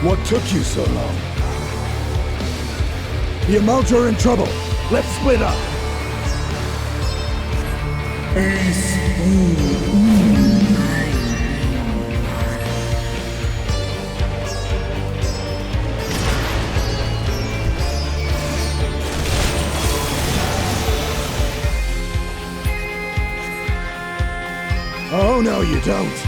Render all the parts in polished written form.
What took you so long? The Amount are in trouble. Let's split up. Oh, no, you don't.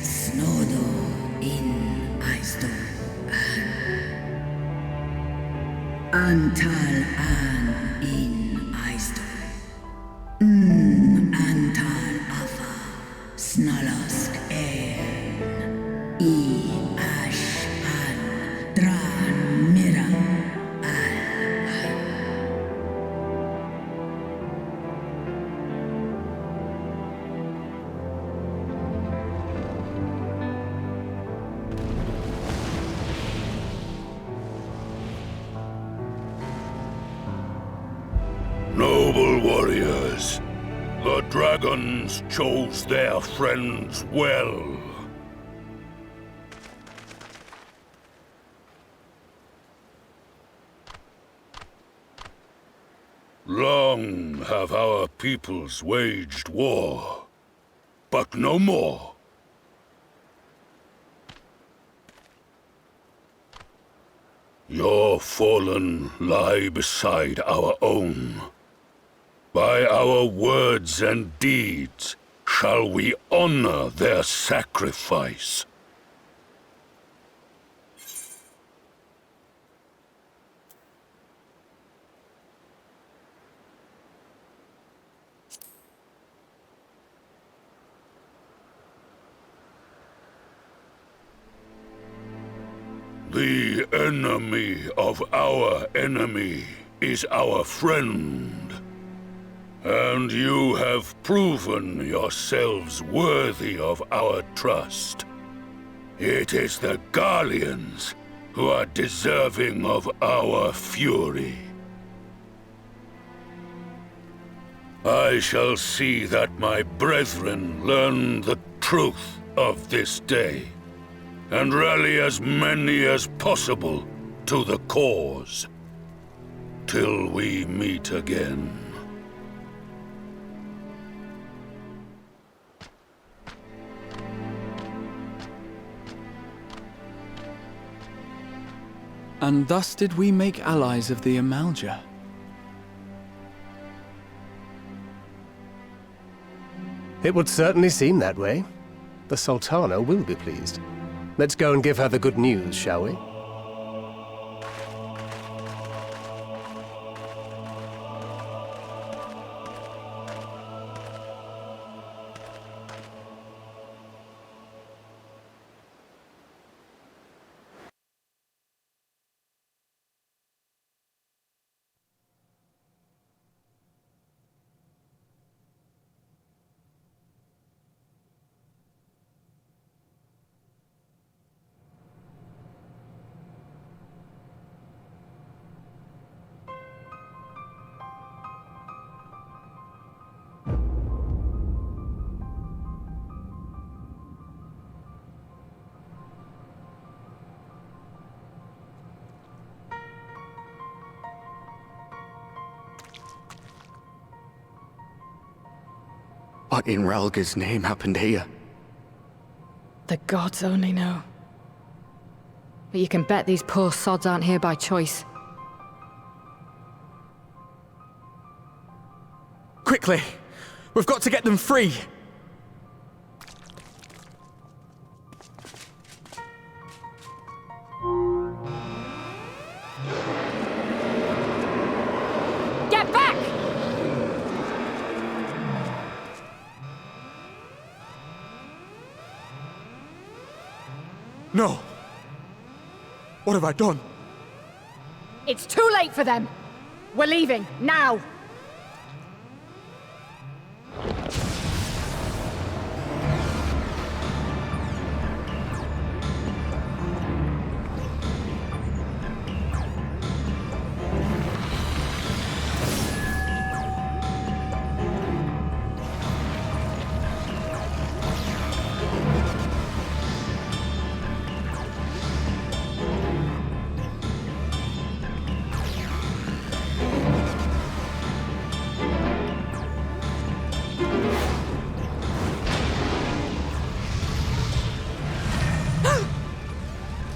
Snodo in Aisto. Antal an in Eist. Antal afa snalask en I ash an dran mira al. Noble warriors, the dragons chose their friends well. Long have our peoples waged war, but no more. Your fallen lie beside our own. By our words and deeds shall we honor their sacrifice. The enemy of our enemy is our friend. And you have proven yourselves worthy of our trust. It is the Guardians who are deserving of our fury. I shall see that my brethren learn the truth of this day, and rally as many as possible to the cause, till we meet again. And thus did we make allies of the Amalja. It would certainly seem that way. The Sultana will be pleased. Let's go and give her the good news, shall we? What in Ralga's name happened here? The gods only know. But you can bet these poor sods aren't here by choice. Quickly! We've got to get them free! Get back! No! What have I done? It's too late for them! We're leaving, now!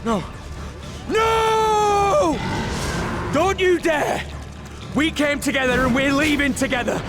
No! No! Don't you dare! We came together and we're leaving together!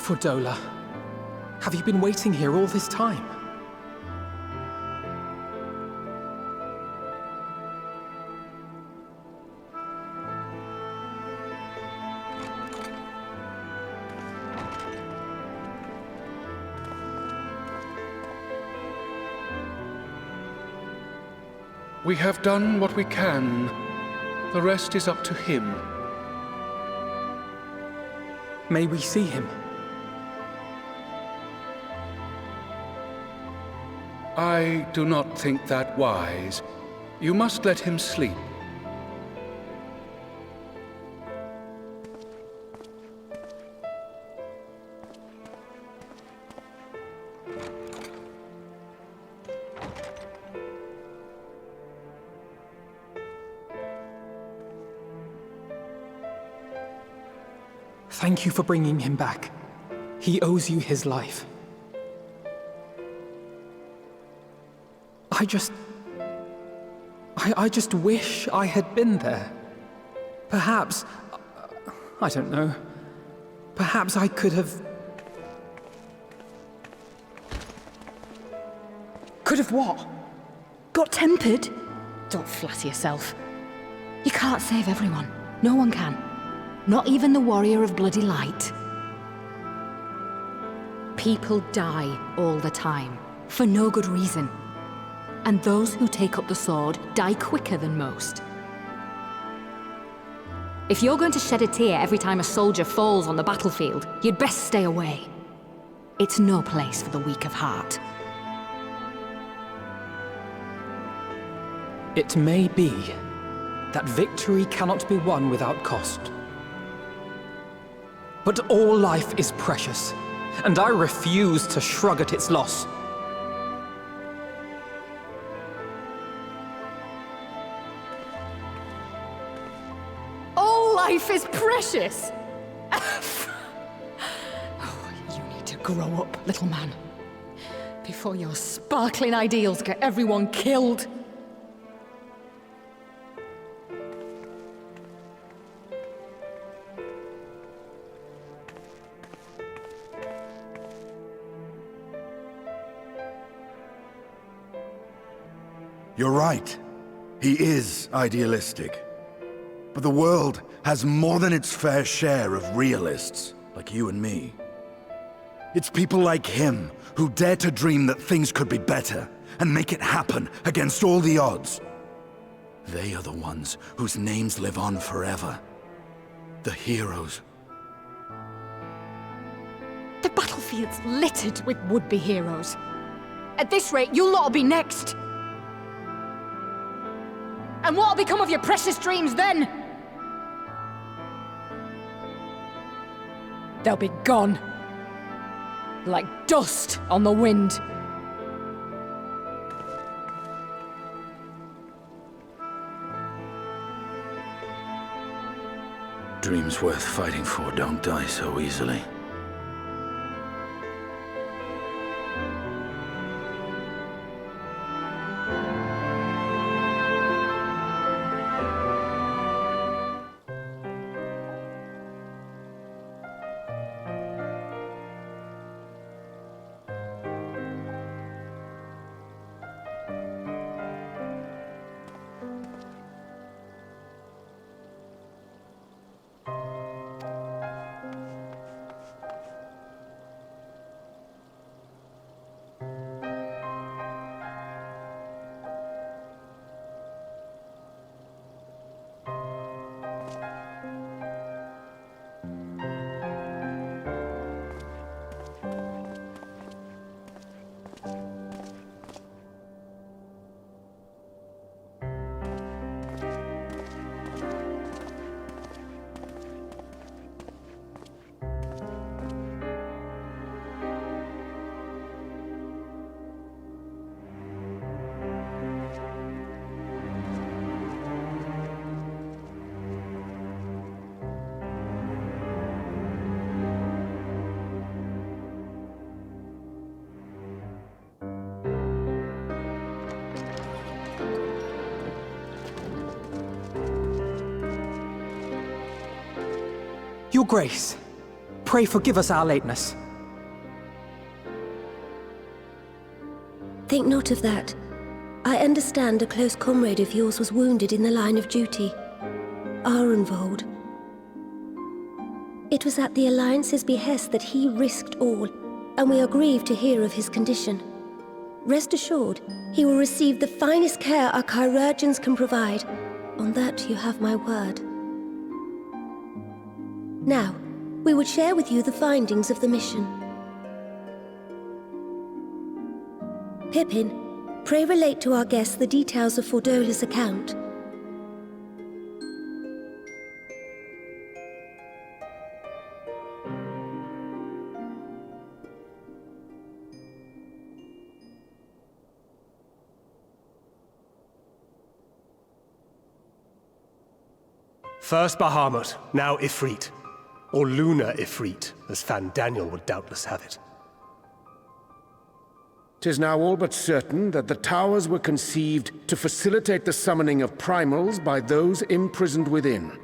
Fordola, have you been waiting here all this time? We have done what we can. The rest is up to him. May we see him? I do not think that wise. You must let him sleep. Thank you for bringing him back. He owes you his life. I just wish I had been there. Perhaps, I don't know, perhaps I could have... Could have what? Got tempered? Don't flatter yourself. You can't save everyone. No one can. Not even the warrior of bloody light. People die all the time, for no good reason. And those who take up the sword die quicker than most. If you're going to shed a tear every time a soldier falls on the battlefield, you'd best stay away. It's no place for the weak of heart. It may be that victory cannot be won without cost. But all life is precious, and I refuse to shrug at its loss. All life is precious! Oh, you need to grow up, little man. Before your sparkling ideals get everyone killed. You're right. He is idealistic. But the world has more than its fair share of realists, like you and me. It's people like him who dare to dream that things could be better, and make it happen against all the odds. They are the ones whose names live on forever. The heroes. The battlefield's littered with would-be heroes. At this rate, you lot'll be next. And what'll become of your precious dreams then? They'll be gone. Like dust on the wind. Dreams worth fighting for don't die so easily. Your Grace, pray forgive us our lateness. Think not of that. I understand a close comrade of yours was wounded in the line of duty. Arenvold. It was at the Alliance's behest that he risked all, and we are grieved to hear of his condition. Rest assured, he will receive the finest care our chirurgeons can provide. On that you have my word. Now, we would share with you the findings of the mission. Pippin, pray relate to our guests the details of Fordola's account. First Bahamut, now Ifrit. Or Lunar Ifrit, as Fan Daniel would doubtless have it. 'Tis now all but certain that the towers were conceived to facilitate the summoning of primals by those imprisoned within.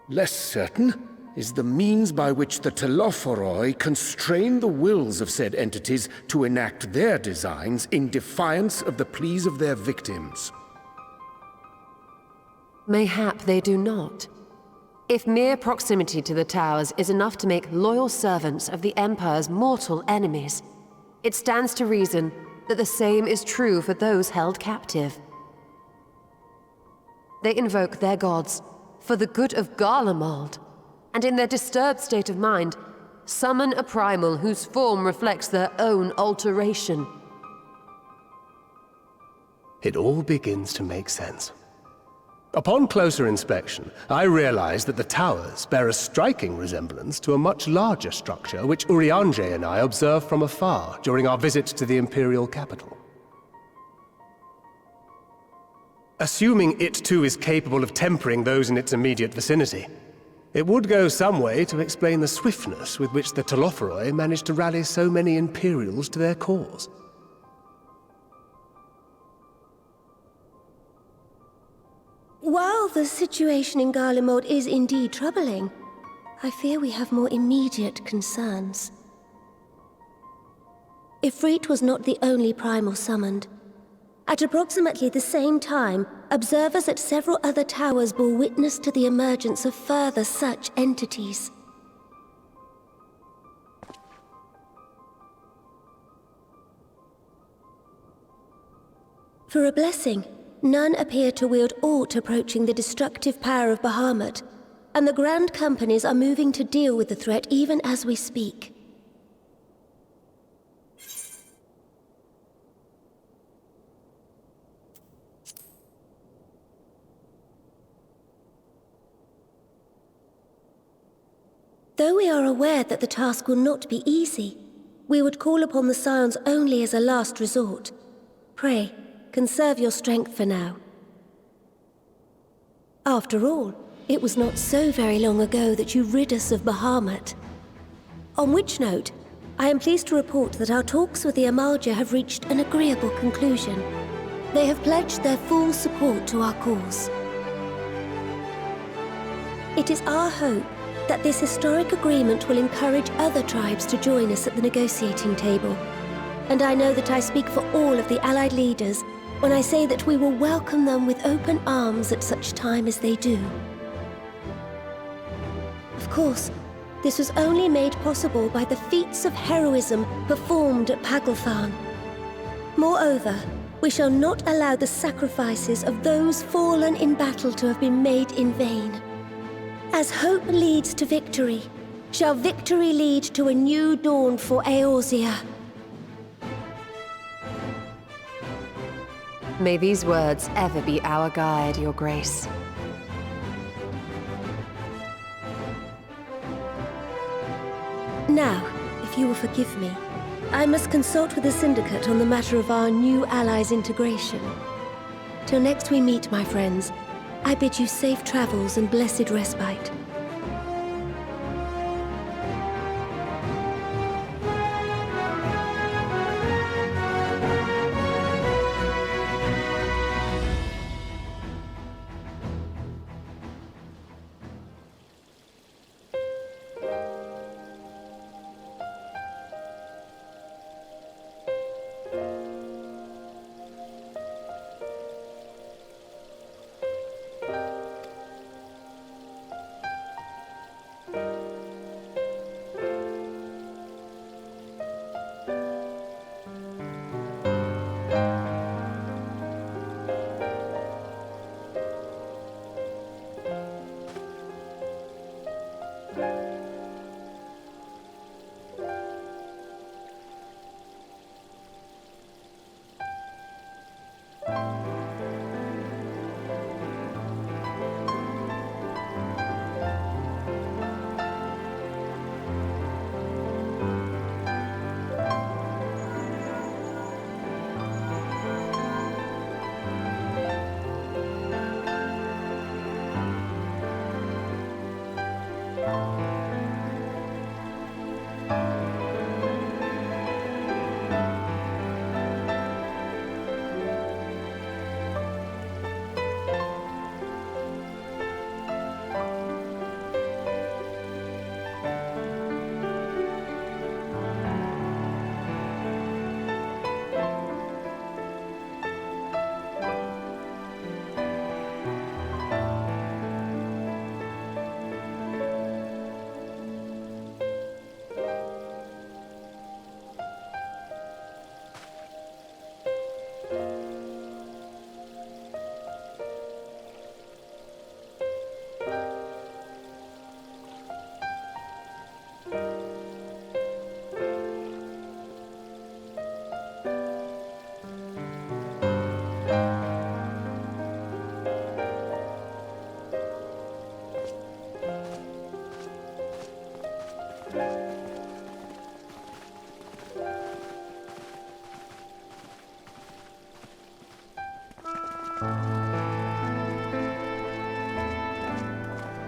Less certain is the means by which the Telophoroi constrain the wills of said entities to enact their designs in defiance of the pleas of their victims. Mayhap they do not. If mere proximity to the towers is enough to make loyal servants of the Empire's mortal enemies, it stands to reason that the same is true for those held captive. They invoke their gods for the good of Garlemald, and in their disturbed state of mind, summon a primal whose form reflects their own alteration. It all begins to make sense. Upon closer inspection, I realized that the towers bear a striking resemblance to a much larger structure which Urianger and I observed from afar during our visit to the Imperial capital. Assuming it too is capable of tempering those in its immediate vicinity, it would go some way to explain the swiftness with which the Telophoroi managed to rally so many Imperials to their cause. While the situation in Garlemald is indeed troubling, I fear we have more immediate concerns. Ifrit was not the only primal summoned. At approximately the same time, observers at several other towers bore witness to the emergence of further such entities. For a blessing, none appear to wield aught approaching the destructive power of Bahamut, and the Grand Companies are moving to deal with the threat even as we speak. Though we are aware that the task will not be easy, we would call upon the Scions only as a last resort. Pray, conserve your strength for now. After all, it was not so very long ago that you rid us of Bahamut. On which note, I am pleased to report that our talks with the Amalja have reached an agreeable conclusion. They have pledged their full support to our cause. It is our hope that this historic agreement will encourage other tribes to join us at the negotiating table. And I know that I speak for all of the Allied leaders when I say that we will welcome them with open arms at such time as they do. Of course, this was only made possible by the feats of heroism performed at Paglfan. Moreover, we shall not allow the sacrifices of those fallen in battle to have been made in vain. As hope leads to victory, shall victory lead to a new dawn for Eorzea. May these words ever be our guide, Your Grace. Now, if you will forgive me, I must consult with the Syndicate on the matter of our new allies' integration. Till next we meet, my friends, I bid you safe travels and blessed respite.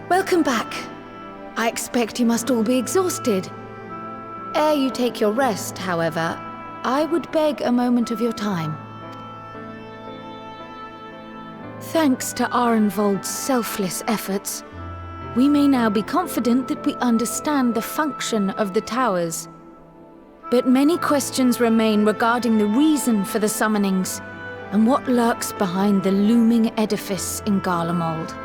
Welcome back. I expect you must all be exhausted. Ere you take your rest, however, I would beg a moment of your time. Thanks to Arenvold's selfless efforts, we may now be confident that we understand the function of the towers. But many questions remain regarding the reason for the summonings, and what lurks behind the looming edifice in Garlemald.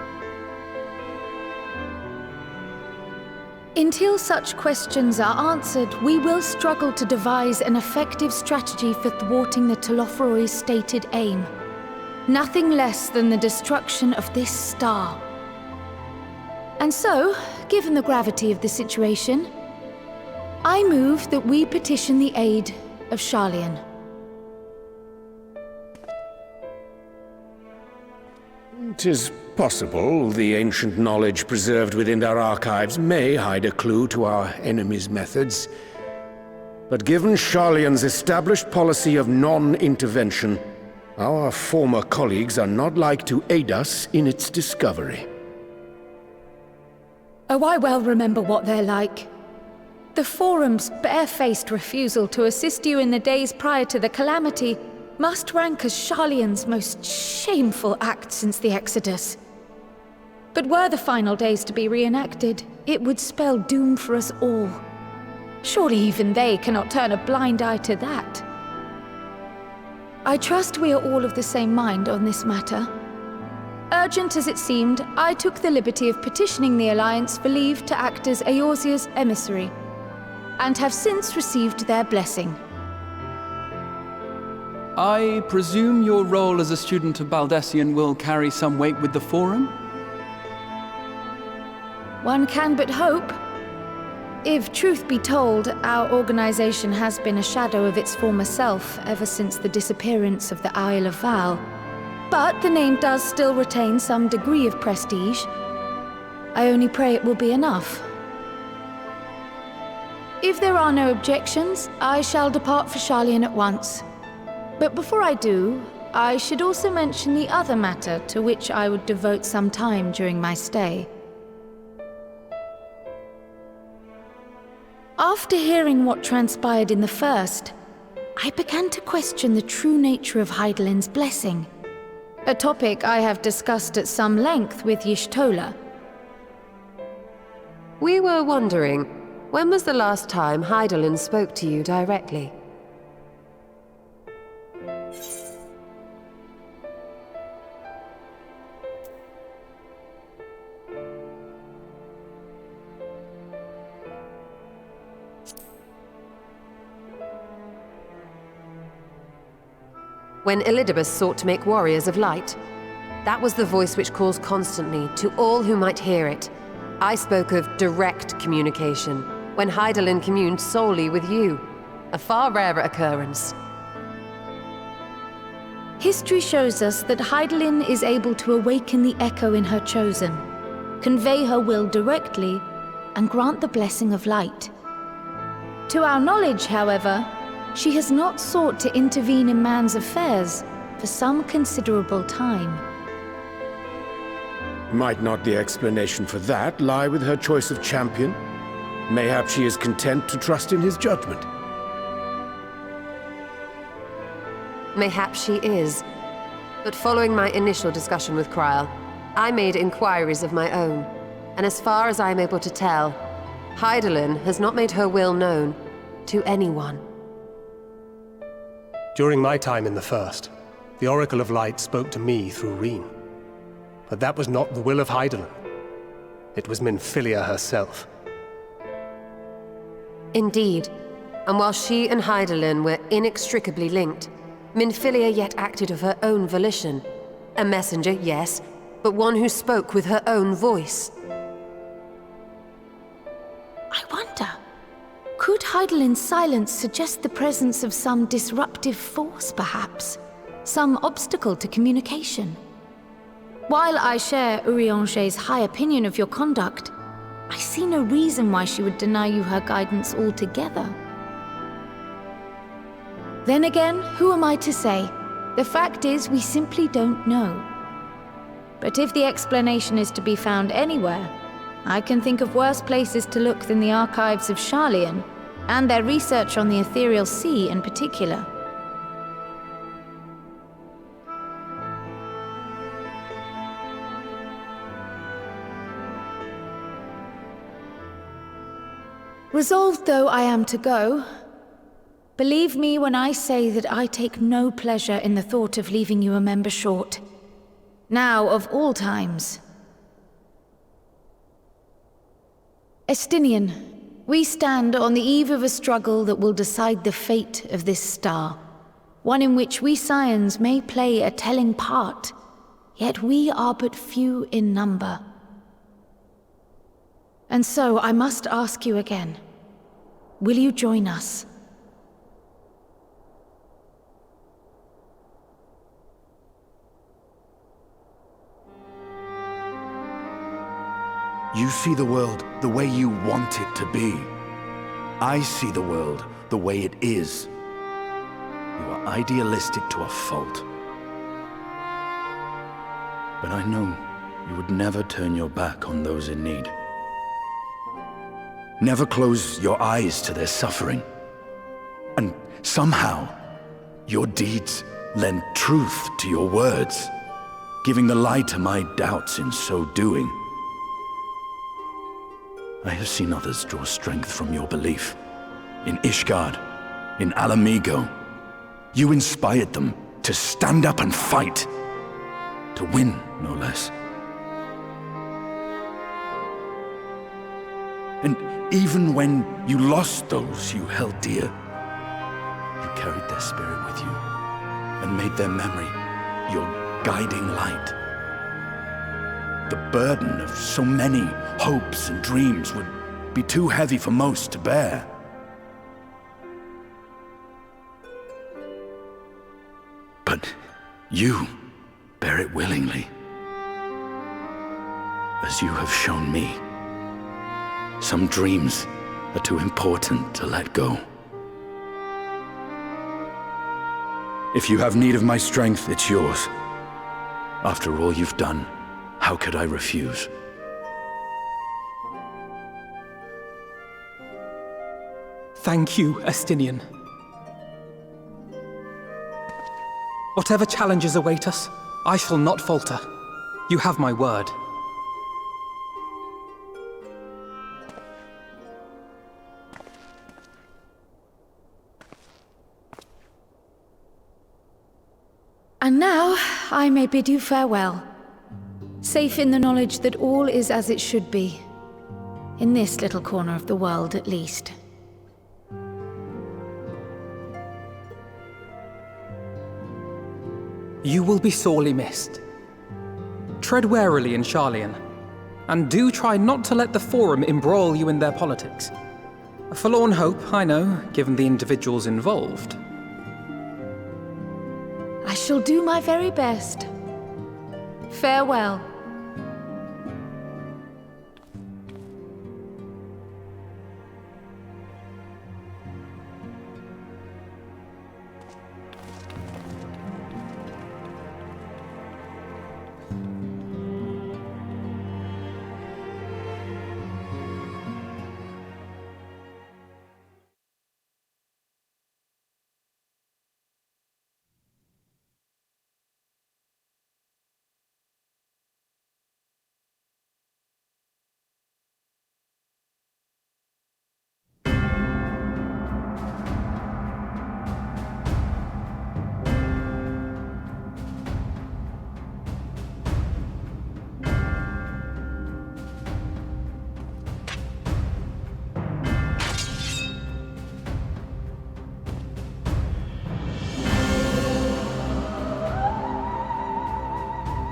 Until such questions are answered, we will struggle to devise an effective strategy for thwarting the Telophoroi's stated aim. Nothing less than the destruction of this star. And so, given the gravity of the situation, I move that we petition the aid of Scion. 'Tis possible the ancient knowledge preserved within their archives may hide a clue to our enemy's methods. But given Sciol's established policy of non-intervention, our former colleagues are not like to aid us in its discovery. Oh, I well remember what they're like. The Forum's barefaced refusal to assist you in the days prior to the calamity must rank as Sciol's most shameful act since the Exodus. But were the final days to be reenacted, it would spell doom for us all. Surely even they cannot turn a blind eye to that. I trust we are all of the same mind on this matter. Urgent as it seemed, I took the liberty of petitioning the Alliance for leave to act as Eorzea's emissary, and have since received their blessing. I presume your role as a student of Baldessian will carry some weight with the Forum? One can but hope. If truth be told, our organization has been a shadow of its former self ever since the disappearance of the Isle of Val. But the name does still retain some degree of prestige. I only pray it will be enough. If there are no objections, I shall depart for Scion at once. But before I do, I should also mention the other matter to which I would devote some time during my stay. After hearing what transpired in the first, I began to question the true nature of Hydaelyn's blessing. A topic I have discussed at some length with Y'shtola. We were wondering, when was the last time Hydaelyn spoke to you directly? When Elidibus sought to make warriors of light. That was the voice which calls constantly to all who might hear it. I spoke of direct communication, when Hydaelyn communed solely with you. A far rarer occurrence. History shows us that Hydaelyn is able to awaken the echo in her chosen, convey her will directly, and grant the blessing of light. To our knowledge, however, she has not sought to intervene in man's affairs for some considerable time. Might not the explanation for that lie with her choice of champion? Mayhap she is content to trust in his judgment. Mayhap she is. But following my initial discussion with Kryl, I made inquiries of my own. And as far as I am able to tell, Hydaelyn has not made her will known to anyone. During my time in the First, the Oracle of Light spoke to me through Reen. But that was not the will of Hydaelyn. It was Minfilia herself. Indeed. And while she and Hydaelyn were inextricably linked, Minfilia yet acted of her own volition. A messenger, yes, but one who spoke with her own voice. I wonder, could Heidelin's silence suggest the presence of some disruptive force, perhaps? Some obstacle to communication? While I share Urianger's high opinion of your conduct, I see no reason why she would deny you her guidance altogether. Then again, who am I to say? The fact is, we simply don't know. But if the explanation is to be found anywhere, I can think of worse places to look than the archives of Scion, and their research on the ethereal sea in particular. Resolved though I am to go, believe me when I say that I take no pleasure in the thought of leaving you a member short. Now, of all times. Estinien, we stand on the eve of a struggle that will decide the fate of this star. One in which we Scions may play a telling part, yet we are but few in number. And so I must ask you again, will you join us? You see the world the way you want it to be. I see the world the way it is. You are idealistic to a fault. But I know you would never turn your back on those in need. Never close your eyes to their suffering. And somehow, your deeds lend truth to your words, giving the lie to my doubts in so doing. I have seen others draw strength from your belief. In Ishgard, in Alamigo, you inspired them to stand up and fight. To win, no less. And even when you lost those you held dear, you carried their spirit with you and made their memory your guiding light. The burden of so many hopes and dreams would be too heavy for most to bear. But you bear it willingly, as you have shown me. Some dreams are too important to let go. If you have need of my strength, it's yours. After all you've done, how could I refuse? Thank you, Estinien. Whatever challenges await us, I shall not falter. You have my word. And now, I may bid you farewell. Safe in the knowledge that all is as it should be. In this little corner of the world, at least. You will be sorely missed. Tread warily in Scion, and do try not to let the Forum embroil you in their politics. A forlorn hope, I know, given the individuals involved. I shall do my very best. Farewell.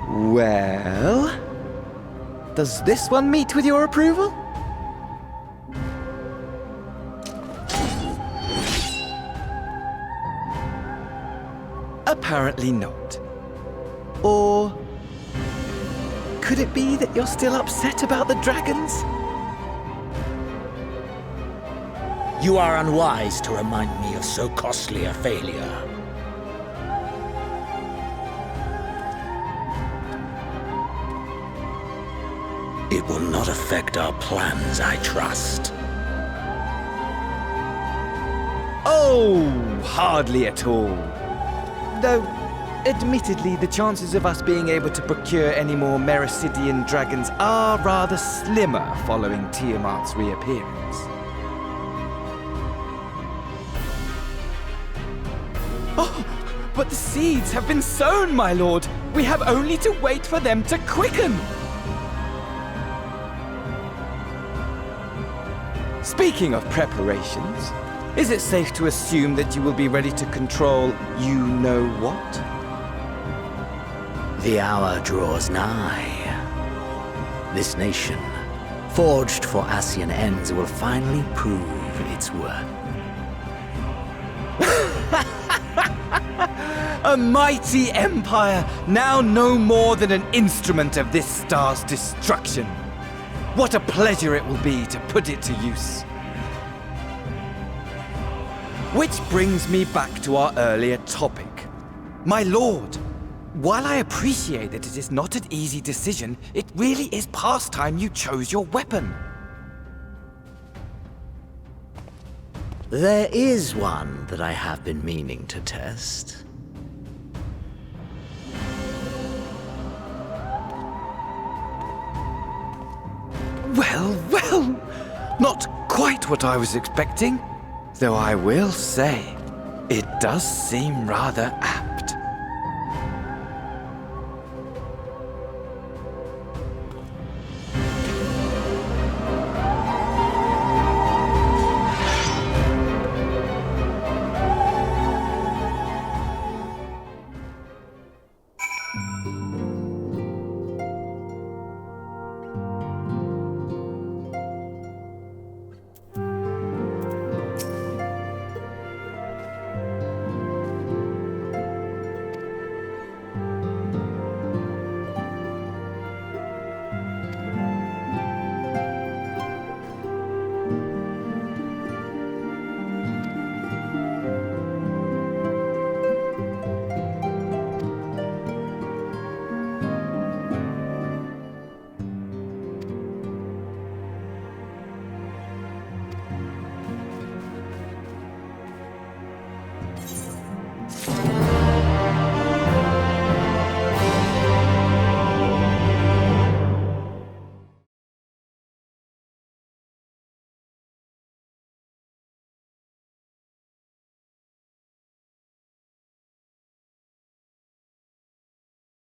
Well... does this one meet with your approval? Apparently not. Or... could it be that you're still upset about the dragons? You are unwise to remind me of so costly a failure. It will not affect our plans, I trust. Oh, hardly at all. Though, admittedly, the chances of us being able to procure any more Mercidian dragons are rather slimmer following Tiamat's reappearance. Oh, but the seeds have been sown, my lord! We have only to wait for them to quicken! Speaking of preparations, is it safe to assume that you will be ready to control you-know-what? The hour draws nigh. This nation, forged for Ascian ends, will finally prove its worth. A mighty empire, now no more than an instrument of this star's destruction. What a pleasure it will be to put it to use. Which brings me back to our earlier topic. My lord, while I appreciate that it is not an easy decision, it really is past time you chose your weapon. There is one that I have been meaning to test. Well, not quite what I was expecting. Though I will say, it does seem rather